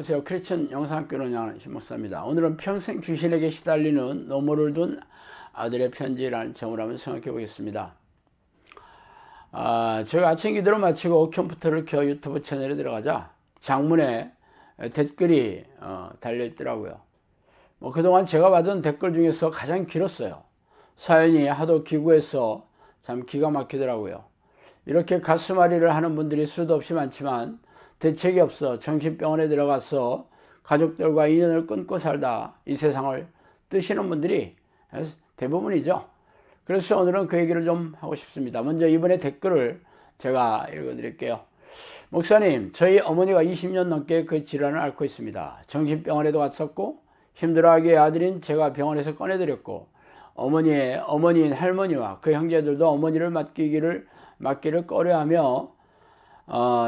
안녕하세요. 크리스천 영상교로 신목사입니다. 오늘은 평생 귀신에게 시달리는 노모를 둔 아들의 편지라는 제목으로 한번 생각해 보겠습니다. 제가 아침 기도를 마치고 컴퓨터를 켜 유튜브 채널에 들어가자 장문에 댓글이 달려있더라고요. 그동안 제가 받은 댓글 중에서 가장 길었어요. 사연이 하도 기구해서 참 기가 막히더라고요. 이렇게 가슴앓이를 하는 분들이 수도 없이 많지만 대책이 없어 정신병원에 들어가서 가족들과 인연을 끊고 살다 이 세상을 뜨시는 분들이 대부분이죠. 그래서 오늘은 그 얘기를 좀 하고 싶습니다. 먼저 이번에 댓글을 제가 읽어드릴게요. 목사님, 저희 어머니가 20년 넘게 그 질환을 앓고 있습니다. 정신병원에도 갔었고 힘들어하기에 아들인 제가 병원에서 꺼내드렸고 어머니인 할머니와 그 형제들도 어머니를 맡기를 꺼려하며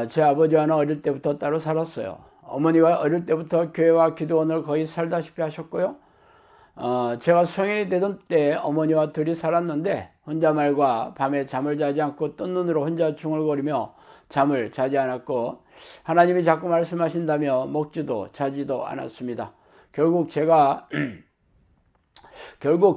제 아버지와는 어릴 때부터 따로 살았어요. 어머니가 어릴 때부터 교회와 기도원을 거의 살다시피 하셨고요. 제가 성인이 되던 때 어머니와 둘이 살았는데 혼자말과 밤에 잠을 자지 않고 뜬 눈으로 혼자 중얼거리며 잠을 자지 않았고 하나님이 자꾸 말씀하신다며 먹지도 자지도 않았습니다. 결국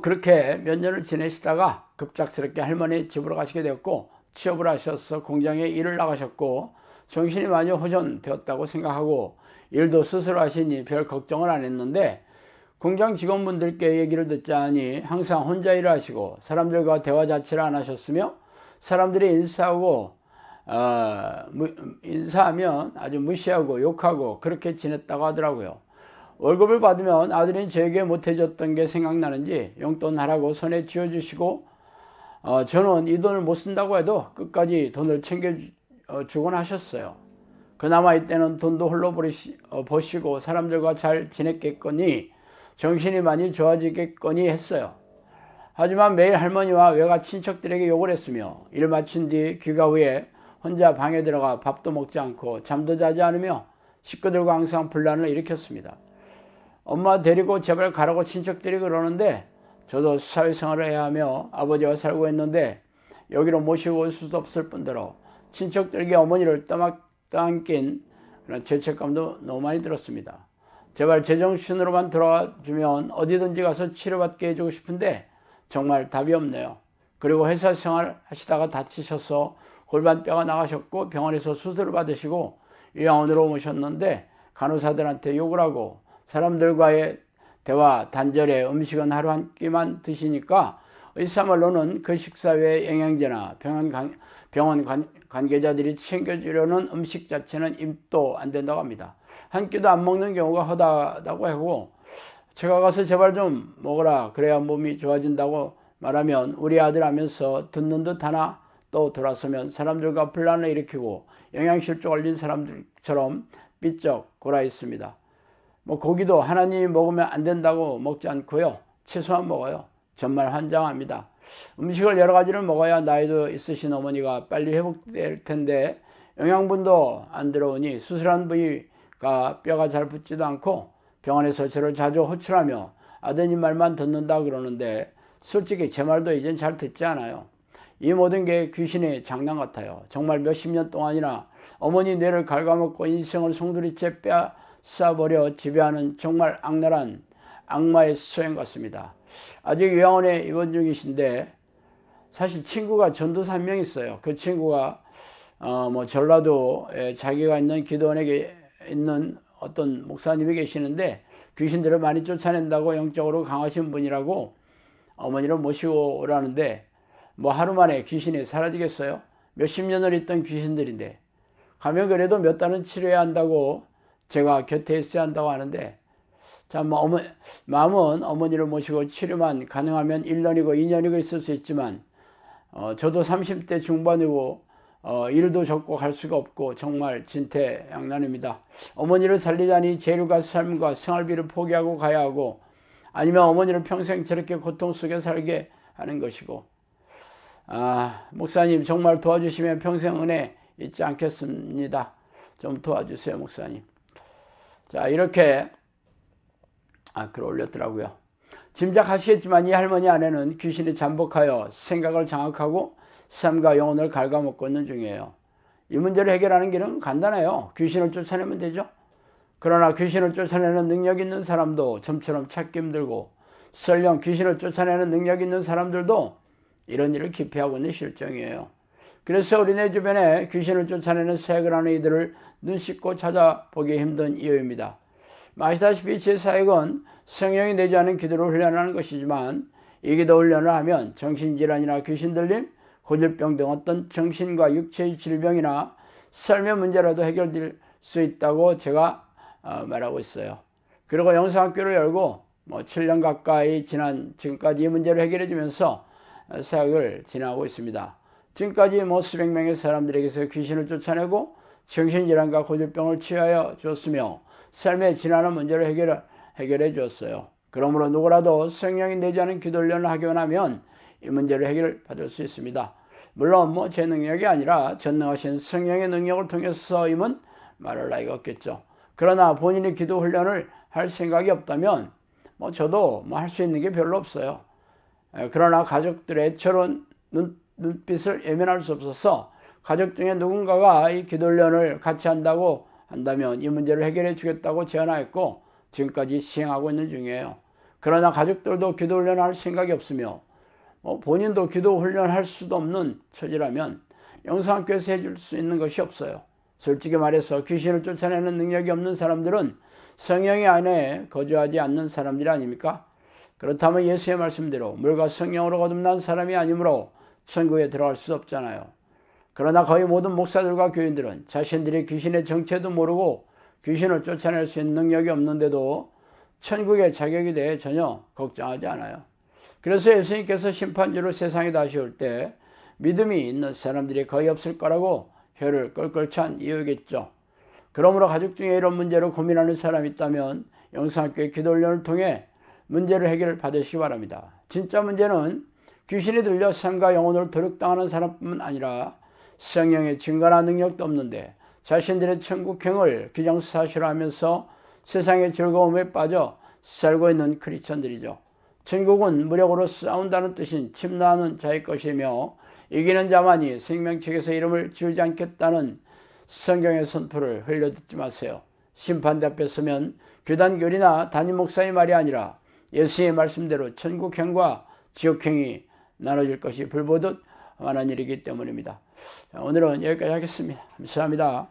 그렇게 몇 년을 지내시다가 급작스럽게 할머니 집으로 가시게 되었고 취업을 하셔서 공장에 일을 나가셨고 정신이 많이 호전되었다고 생각하고 일도 스스로 하시니 별 걱정을 안 했는데 공장 직원분들께 얘기를 듣자니 항상 혼자 일을 하시고 사람들과 대화 자체를 안 하셨으며 사람들이 인사하면 아주 무시하고 욕하고 그렇게 지냈다고 하더라고요. 월급을 받으면 아들이 저에게 못해줬던 게 생각나는지 용돈 하라고 손에 쥐어주시고 저는 이 돈을 못 쓴다고 해도 끝까지 돈을 챙겨주곤 하셨어요. 그나마 이때는 돈도 홀로 버시고 사람들과 잘 지냈겠거니 정신이 많이 좋아지겠거니 했어요. 하지만 매일 할머니와 외가 친척들에게 욕을 했으며 일 마친 뒤 귀가 후에 혼자 방에 들어가 밥도 먹지 않고 잠도 자지 않으며 식구들과 항상 분란을 일으켰습니다. 엄마 데리고 제발 가라고 친척들이 그러는데 저도 사회생활을 해야 하며 아버지와 살고 있는데 여기로 모시고 올 수도 없을 뿐더러 친척들에게 어머니를 떠안긴 그런 죄책감도 너무 많이 들었습니다. 제발 제정신으로만 돌아와주면 어디든지 가서 치료받게 해주고 싶은데 정말 답이 없네요. 그리고 회사 생활 하시다가 다치셔서 골반뼈가 나가셨고 병원에서 수술을 받으시고 요양원으로 오셨는데 간호사들한테 욕을 하고 사람들과의 대화 단절에 음식은 하루 한 끼만 드시니까 의사말로는 그 식사 외에 영양제나 병원 관계자들이 챙겨주려는 음식 자체는 입도 안 된다고 합니다. 한 끼도 안 먹는 경우가 허다하다고 하고 제가 가서 제발 좀 먹어라 그래야 몸이 좋아진다고 말하면 우리 아들 하면서 듣는 듯 하나 또 돌아서면 사람들과 분란을 일으키고 영양실조 걸린 사람들처럼 삐쩍 골아 있습니다. 고기도 하나님이 먹으면 안 된다고 먹지 않고요. 채소만 먹어요. 정말 환장합니다. 음식을 여러 가지를 먹어야 나이도 있으신 어머니가 빨리 회복될 텐데 영양분도 안 들어오니 수술한 부위가 뼈가 잘 붙지도 않고 병원에서 저를 자주 호출하며 아드님 말만 듣는다 그러는데 솔직히 제 말도 이젠 잘 듣지 않아요. 이 모든 게 귀신의 장난 같아요. 정말 몇십 년 동안이나 어머니 뇌를 갉아먹고 인생을 송두리째 쏴버려 지배하는 정말 악랄한 악마의 소행 같습니다. 아직 요양원에 입원 중이신데 사실 친구가 전도사 한 명 있어요. 그 친구가 전라도에 자기가 있는 기도원에 있는 어떤 목사님이 계시는데 귀신들을 많이 쫓아낸다고 영적으로 강하신 분이라고 어머니를 모시고 오라는데 하루 만에 귀신이 사라지겠어요? 몇십 년을 있던 귀신들인데 가면 그래도 몇 달은 치료해야 한다고 제가 곁에 있어야 한다고 하는데 참 마음은 어머니를 모시고 치료만 가능하면 1년이고 2년이고 있을 수 있지만 저도 30대 중반이고 일도 접고 갈 수가 없고 정말 진퇴양난입니다. 어머니를 살리자니 재료가 삶과 생활비를 포기하고 가야 하고 아니면 어머니를 평생 저렇게 고통 속에 살게 하는 것이고 목사님 정말 도와주시면 평생 은혜 잊지 않겠습니다. 좀 도와주세요 목사님. 자 이렇게 글을 올렸더라고요. 짐작하시겠지만 이 할머니 안에는 귀신이 잠복하여 생각을 장악하고 삶과 영혼을 갉아먹고 있는 중이에요. 이 문제를 해결하는 길은 간단해요. 귀신을 쫓아내면 되죠. 그러나 귀신을 쫓아내는 능력 있는 사람도 좀처럼 찾기 힘들고 설령 귀신을 쫓아내는 능력 있는 사람들도 이런 일을 기피하고 있는 실정이에요. 그래서 우리네 주변에 귀신을 쫓아내는 사역을 하는 이들을 눈 씻고 찾아보기 힘든 이유입니다. 아시다시피 제 사역은 성령이 내주하는 기도를 훈련하는 것이지만 이 기도 훈련을 하면 정신질환이나 귀신 들림, 고질병 등 어떤 정신과 육체의 질병이나 삶의 문제라도 해결될 수 있다고 제가 말하고 있어요. 그리고 영성학교를 열고 7년 가까이 지금까지 이 문제를 해결해 주면서 사역을 진행하고 있습니다. 지금까지 수백 명의 사람들에게서 귀신을 쫓아내고 정신질환과 고질병을 치유하여 줬으며 삶의 지난한 문제를 해결해 주었어요. 그러므로 누구라도 성령이 내주하는 기도 훈련을 하기만 하면 이 문제를 해결받을 수 있습니다. 물론 제 능력이 아니라 전능하신 성령의 능력을 통해서임은 말할 나위가 없겠죠. 그러나 본인이 기도 훈련을 할 생각이 없다면 저도 할 수 있는 게 별로 없어요. 그러나 가족들의 애처로운 눈빛을 외면할 수 없어서 가족 중에 누군가가 이 기도 훈련을 같이 한다고 한다면 이 문제를 해결해 주겠다고 제안하였고 지금까지 시행하고 있는 중이에요. 그러나 가족들도 기도 훈련을 할 생각이 없으며 본인도 기도 훈련할 수도 없는 처지라면 영성학교에서 해줄 수 있는 것이 없어요. 솔직히 말해서 귀신을 쫓아내는 능력이 없는 사람들은 성령의 안에 거주하지 않는 사람들이 아닙니까? 그렇다면 예수의 말씀대로 물과 성령으로 거듭난 사람이 아니므로 천국에 들어갈 수 없잖아요. 그러나 거의 모든 목사들과 교인들은 자신들이 귀신의 정체도 모르고 귀신을 쫓아낼 수 있는 능력이 없는데도 천국의 자격에 대해 전혀 걱정하지 않아요. 그래서 예수님께서 심판주로 세상에 다시 올 때 믿음이 있는 사람들이 거의 없을 거라고 혀를 껄껄 찬 이유겠죠. 그러므로 가족 중에 이런 문제로 고민하는 사람이 있다면 영성학교의 기도훈련을 통해 문제를 해결받으시기 바랍니다. 진짜 문제는 귀신이 들려 삶과 영혼을 도륙당하는 사람뿐만 아니라 성령의 증거나 능력도 없는데 자신들의 천국행을 기정사실화하면서 세상의 즐거움에 빠져 살고 있는 크리스천들이죠. 천국은 무력으로 싸운다는 뜻인 침노하는 자의 것이며 이기는 자만이 생명책에서 이름을 지우지 않겠다는 성경의 선포를 흘려듣지 마세요. 심판대 앞에 서면 교단교리나 담임 목사의 말이 아니라 예수의 말씀대로 천국행과 지옥행이 나눠질 것이 불보듯 많은 일이기 때문입니다. 오늘은 여기까지 하겠습니다. 감사합니다.